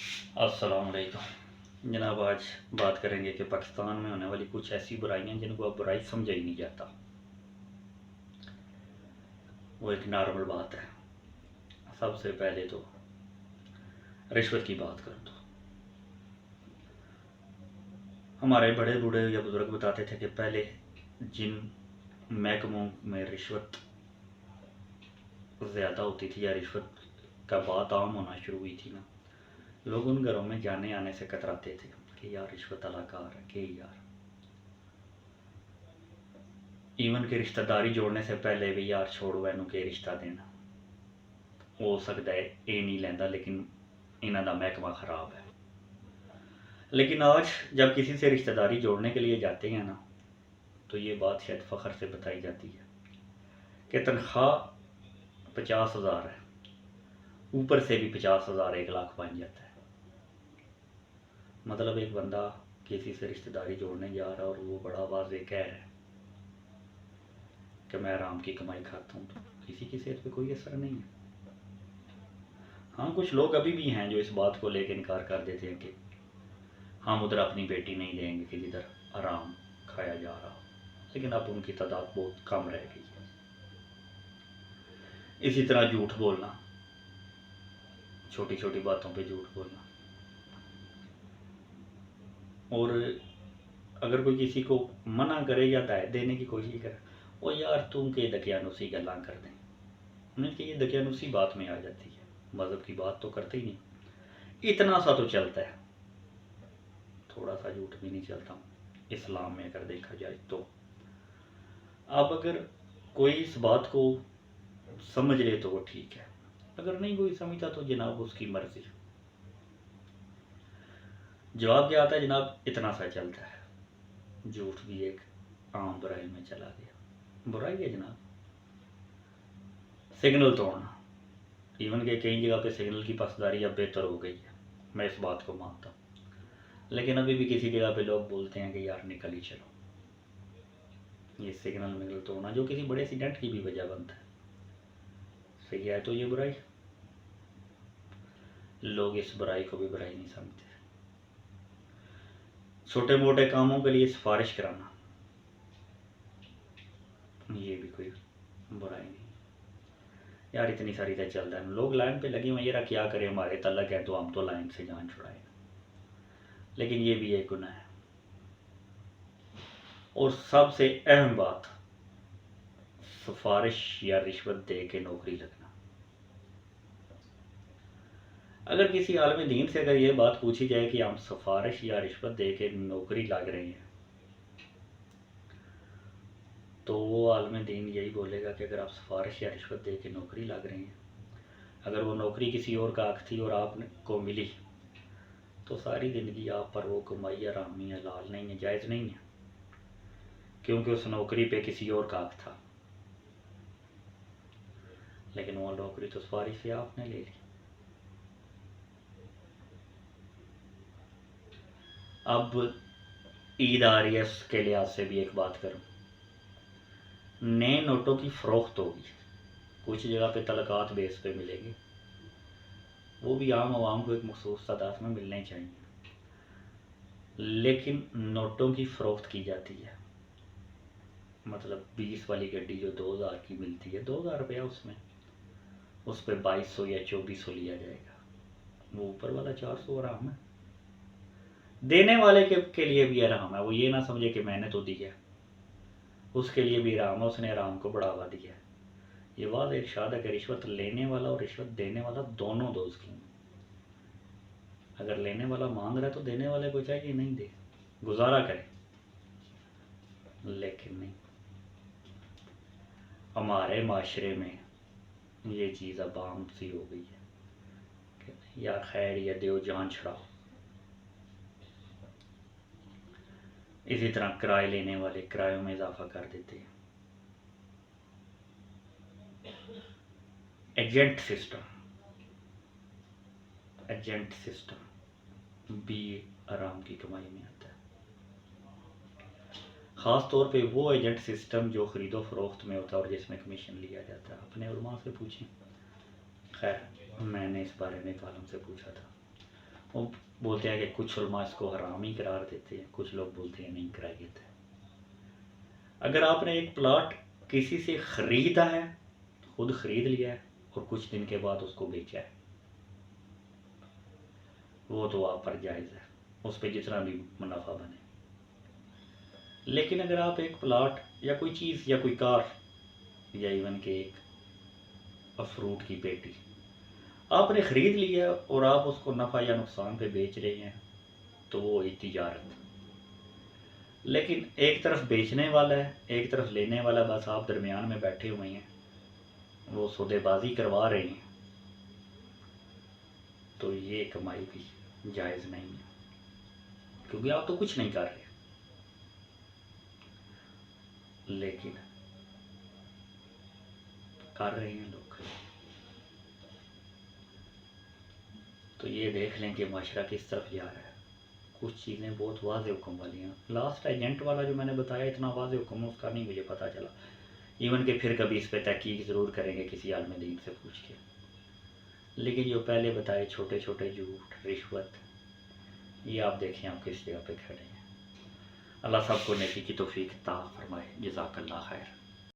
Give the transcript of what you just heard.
अस्सलाम वालेकुम जनाब। आज बात करेंगे कि पाकिस्तान में होने वाली कुछ ऐसी बुराइयां जिनको अब बुराई समझा ही नहीं जाता। वो एक नॉर्मल बात है। सबसे पहले तो रिश्वत की बात कर दो। हमारे बड़े बूढ़े या बुजुर्ग बताते थे कि पहले जिन महकमों में रिश्वत ज़्यादा होती थी या रिश्वत का बात आम होना शुरू हुई थी ना, लोग उन घरों में जाने आने से कतराते थे कि यार रिश्वत अलाकार है कि यार ईवन के रिश्तेदारी जोड़ने से पहले भी यार छोड़ो एनू के रिश्ता देना हो सकता है ये नहीं लेंदा, लेकिन इन्हों का महकमा खराब है। लेकिन आज जब किसी से रिश्तेदारी जोड़ने के लिए जाते हैं ना, तो ये बात शायद फ़ख्र से बताई जाती है कि तनख्वाह 50,000 है, ऊपर से भी 50,000 1 लाख बन जाता है। मतलब एक बंदा किसी से रिश्तेदारी जोड़ने जा रहा है और वो बड़ा वाज़ेह कह रहा है कि मैं आराम की कमाई खाता हूँ, तो किसी की सेहत पे कोई असर नहीं है। हाँ, कुछ लोग अभी भी हैं जो इस बात को लेकर इनकार कर देते हैं कि हम उधर अपनी बेटी नहीं देंगे कि जिधर आराम खाया जा रहा हो, लेकिन अब उनकी तादाद बहुत कम रह गई है। इसी तरह झूठ बोलना, छोटी छोटी बातों पे झूठ बोलना, और अगर कोई किसी को मना करे या दायत देने की कोशिश करे, वो यार तुम के दकियानुसी गल्ला कर दें, उनकी ये दकियानुसी बात में आ जाती है। मज़हब की बात तो करते ही नहीं, इतना सा तो चलता है, थोड़ा सा झूठ भी नहीं चलता इस्लाम में अगर देखा जाए तो। अब अगर कोई इस बात को समझ ले तो वो ठीक है, अगर नहीं कोई समझता तो जनाब उसकी मर्जी। जवाब क्या आता है जनाब, इतना सा चलता है। झूठ भी एक आम बुराई में चला गया। बुराई है जनाब सिग्नल तोड़ना, इवन के कई जगह पे सिग्नल की पासदारी अब बेहतर हो गई है, मैं इस बात को मानता हूँ। लेकिन अभी भी किसी जगह पे लोग बोलते हैं कि यार निकल ही चलो। ये सिग्नल मिगल तोड़ना जो किसी बड़े एक्सीडेंट की भी वजह बनता है, सही है तो ये बुराई। लोग इस बुराई को भी बुराई नहीं समझते। छोटे मोटे कामों के लिए सिफारिश कराना, ये भी कोई बुराई नहीं। यार इतनी सारी तो चल रहा है, लोग लाइन पे लगे हुए, यार क्या करें, हमारे तलक है तो हम तो लाइन से जान छुड़ाए, लेकिन ये भी एक गुनाह है। और सबसे अहम बात, सिफारिश या रिश्वत दे के नौकरी लगना। अगर किसी आलम दीन से अगर ये बात पूछी जाए कि हम सिफारिश या रिश्वत दे के नौकरी लग रहे हैं, तो वो आलम दीन यही बोलेगा कि अगर आप सिफारिश या रिश्वत दे के नौकरी लग रहे हैं, अगर वो नौकरी किसी और का हक थी और आपको मिली, तो सारी ज़िंदगी आप पर वो कमाई आरामी है, हलाल नहीं है, जायज़ नहीं है, क्योंकि उस नौकरी पे किसी और का हक था। लेकिन वो नौकरी तो सिफारिश से आपने ले ली। अब ईद आ रही है, उसके लिहाज से भी एक बात करूँ, नए नोटों की फ़रोख्त होगी, कुछ जगह पे तलकात बेस पे मिलेंगे, वो भी आम आवाम को एक मखसूस तादाद में मिलने चाहिए, लेकिन नोटों की फ़रोख्त की जाती है। मतलब 20 वाली गड्डी जो 2,000 की मिलती है, 2,000 रुपया उसमें, उस पर 2200 या 2400 लिया जाएगा। वो ऊपर वाला 400 आराम है, देने वाले के लिए भी आराम है। वो ये ना समझे कि मैंने तो दिया, उसके लिए भी आराम है, उसने आराम को बढ़ावा दिया। ये वाज़ इरशाद है कि रिश्वत लेने वाला और रिश्वत देने वाला दोनों दोस्त की। अगर लेने वाला मांग रहा है तो देने वाले को चाहिए नहीं दे, गुजारा करे, लेकिन नहीं। हमारे माशरे में ये चीज़ अब आम सी हो गई है कि या खैर या दो जान छुड़ाओ। इसी तरह किराए लेने वाले किरायों में इजाफा कर देते हैं। एजेंट सिस्टम भी आराम की कमाई में आता है। ख़ास तौर पे वो एजेंट सिस्टम जो ख़रीदो फरोख्त में होता है और जिसमें कमीशन लिया जाता है। अपने उलमा से पूछें, खैर मैंने इस बारे में एक आलम से पूछा था, वो बोलते हैं कि कुछ उलमा इसको हराम ही करार देते हैं, कुछ लोग बोलते हैं नहीं कराइए थे। अगर आपने एक प्लॉट किसी से ख़रीदा है, खुद ख़रीद लिया है और कुछ दिन के बाद उसको बेचा है, वो तो आप पर जायज़ है, उस पर जितना भी मुनाफा बने। लेकिन अगर आप एक प्लॉट या कोई चीज़ या कोई कार या इवन के एक फ्रूट की पेटी आपने ख़रीद लिया और आप उसको नफ़ा या नुकसान पे बेच रहे हैं, तो वो एक तिजारत। लेकिन एक तरफ बेचने वाला है, एक तरफ लेने वाला, बस आप दरमियान में बैठे हुए हैं, वो सौदेबाजी करवा रहे हैं, तो ये कमाई भी जायज़ नहीं है, क्योंकि आप तो कुछ नहीं कर रहे। लेकिन कर रहे हैं लोग। तो ये देख लें कि माशरा किस तरफ जा रहा है। कुछ चीज़ें बहुत वाज़े हुक्म वाली हैं। लास्ट एजेंट वाला जो मैंने बताया, इतना वाज़े हुक्म उसका नहीं मुझे पता चला। इवन के फिर कभी इस पर तहकीक ज़रूर करेंगे किसी आलिम दीन से पूछ के। लेकिन जो पहले बताए छोटे छोटे झूठ, रिश्वत, ये आप देखें आप किस जगह पे खड़े हैं। अल्लाह सबको नेकी की तौफीक अता फरमाए। जज़ाकल्लाह खैर।